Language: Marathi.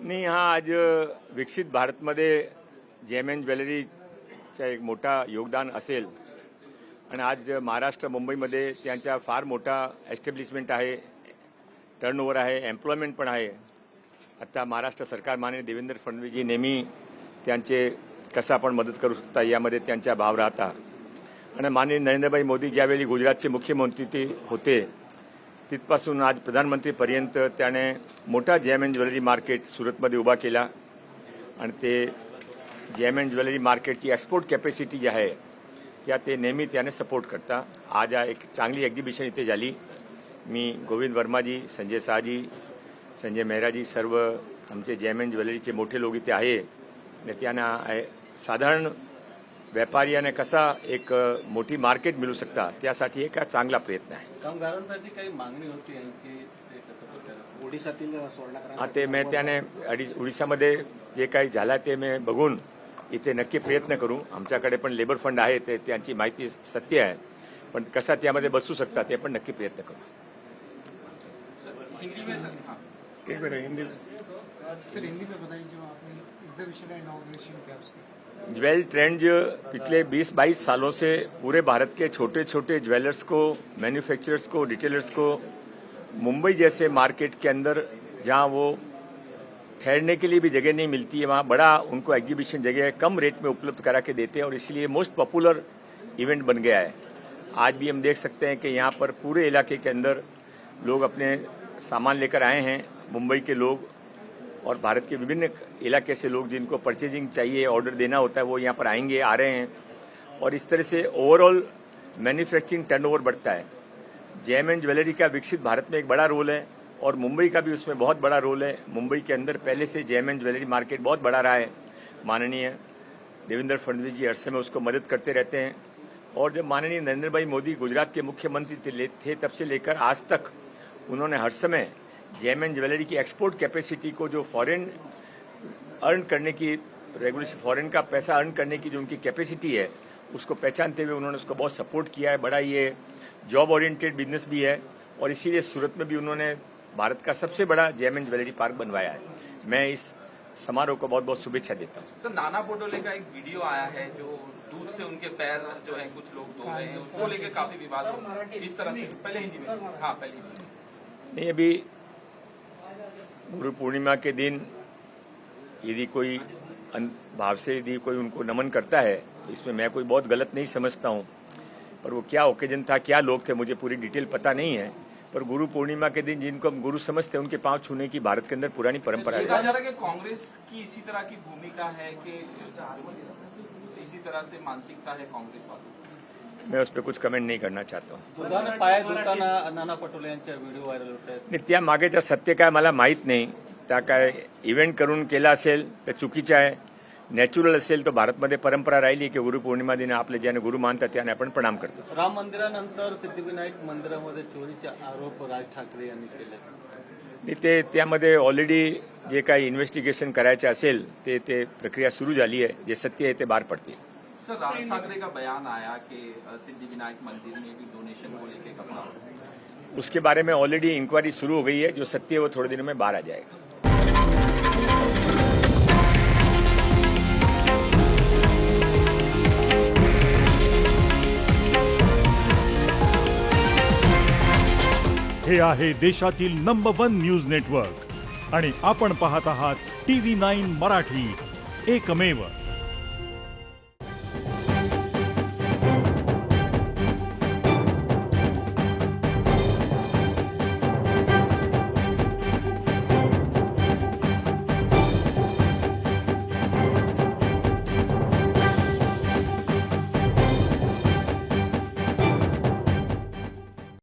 नाही, हा आज विकसित भारतमध्ये जेएमएन ज्वेलरीचा एक मोठा योगदान असेल आणि आज महाराष्ट्र मुंबईमध्ये त्यांचा फार मोठा एस्टॅब्लिशमेंट आहे, टर्नओव्हर आहे, एम्प्लॉयमेंट पण आहे. आता महाराष्ट्र सरकार माननीय देवेंद्र फडणवीसजी नेहमी त्यांचे कसं आपण मदत करू शकता यामध्ये त्यांचा भाव राहता. आणि माननीय नरेंद्रभाई मोदी ज्यावेळी गुजरातचे मुख्यमंत्री ते होते तिथपासून आज प्रधानमंत्रीपर्यंत त्याने मोठा जेएमएन ज्वेलरी मार्केट सुरतमध्ये उभा केला आणि ते जेएमएन ज्वेलरी मार्केटची एक्सपोर्ट कॅपॅसिटी जी आहे त्या ते नेहमी त्याने सपोर्ट करता. आज एक चांगली एक्झिबिशन इथे झाली. मी गोविंद वर्माजी, संजय शाहजी, संजय मेहराजी सर्व आमचे जेएमएन ज्वेलरीचे मोठे लोक इथे आहे. त्यांना साधारण व्यापाऱ्याने कसा एक मोठी मार्केट मिळू शकता त्यासाठी एक चांगला प्रयत्न आहे. कामगारांसाठी काही मागणी होती यांची ओडिशातील ते मी त्याने ओडिशामध्ये जे काही झालं ते मी बघून इथे नक्की प्रयत्न करू. आमच्याकडे पण लेबर फंड आहे, ते त्यांची माहिती सत्य आहे, पण कसा त्यामध्ये बसू शकता ते पण नक्की प्रयत्न करू. एक मिनट हिंदी में बताइए जो आपने एग्जीबिशन का इनॉग्रेशन किया उसकी. ज्वेल ट्रेंड पिछले 20-22 सालों से पूरे भारत के छोटे छोटे ज्वेलर्स को, मैन्युफैक्चरर्स को, रिटेलर्स को मुंबई जैसे मार्केट के अंदर जहां वो ठहरने के लिए भी जगह नहीं मिलती है वहां बड़ा उनको एग्जीबिशन जगह कम रेट में उपलब्ध करा के देते हैं और इसलिए मोस्ट पॉपुलर इवेंट बन गया है. आज भी हम देख सकते हैं कि यहाँ पर पूरे इलाके के अंदर लोग अपने सामान लेकर आए हैं. मुंबई के लोग और भारत के विभिन्न इलाके से लोग जिनको परचेजिंग चाहिए, ऑर्डर देना होता है, वो यहाँ पर आएंगे, आ रहे हैं और इस तरह से ओवरऑल मैन्युफैक्चरिंग टर्नओवर बढ़ता है. जेएमएन ज्वेलरी का विकसित भारत में एक बड़ा रोल है और मुंबई का भी उसमें बहुत बड़ा रोल है. मुंबई के अंदर पहले से जेएमएन ज्वेलरी मार्केट बहुत बड़ा रहा है. माननीय देवेंद्र फडणवीस जी हर समय उसको मदद करते रहते हैं और जब माननीय नरेंद्र भाई मोदी गुजरात के मुख्यमंत्री थे तब से लेकर आज तक उन्होंने हर समय जेएमएन ज्वेलरी की एक्सपोर्ट कैपेसिटी को, जो फॉरेन अर्न करने की रेगुलेशन, फॉरेन का पैसा अर्न करने की जो उनकी कैपेसिटी है उसको पहचानते हुए उन्होंने उसको बहुत सपोर्ट किया है. बड़ा ये जॉब ओरिएंटेड बिजनेस भी है और इसीलिए सूरत में भी उन्होंने भारत का सबसे बड़ा जेएमएन ज्वेलरी पार्क बनवाया है. मैं इस समारोह को बहुत बहुत शुभेच्छा देता हूँ. सर, नाना पटोले का एक वीडियो आया है जो दूध से उनके पैर जो है कुछ लोग धो रहे हैं, उसको लेके काफी विवाद हो. इस तरह से पहले हिंदी में, हाँ पहले हिंदी में. नहीं, अभी गुरु पूर्णिमा के दिन यदि कोई भाव से यदि कोई उनको नमन करता है तो इसमें मैं कोई बहुत गलत नहीं समझता हूँ. पर वो क्या ओकेजन था, क्या लोग थे, मुझे पूरी डिटेल पता नहीं है. पर गुरु पूर्णिमा के दिन जिनको हम गुरु समझते हैं उनके पांव छूने की भारत के अंदर पुरानी परंपरा है. कहा जा रहा है कि कांग्रेस की इसी तरह की भूमिका है कि इसी तरह से मानसिकता है कांग्रेस वालों. मैं उस पर कुछ कमेंट नहीं करना चाहता हूँ. सुधाने पाय धुताना नाना पटोले यांच्या व्हिडिओ व्हायरल होत आहेत. आणि त्या मागेचं सत्य काय मला माहीत नाही. त्या काय इव्हेंट करून केला असेल तर चुकीचं आहे. नॅचरल असेल तर भारतमध्ये परंपरा राहिली की गुरु पौर्णिमा दिन आपले ज्याने गुरु मानतात त्याने आपण प्रणाम करतो. राम मंदिरानंतर सिद्धिविनायक मंदिरामध्ये चोरीचे आरोप राज ठाकरे यांनी केले. आणि ते त्यामध्ये ऑलरेडी जे काही इन्व्हेस्टिगेशन करायचे असेल ते प्रक्रिया सुरू झाली आहे. जे सत्य आहे ते बाहेर पडतील. सर, राज ठाकरे का बयान आया कि सिद्धिविनायक मंदिर में भी डोनेशन को लेके घपला हो. उसके बारे में ऑलरेडी इंक्वायरी शुरू हो गई है. जो सत्य है वो थोड़े दिनों में बाहर आ जाएगा. हे आहे देशातील नंबर 1 न्यूज नेटवर्क आणि आपण पाहत आहात TV9 मराठी, एकमेव.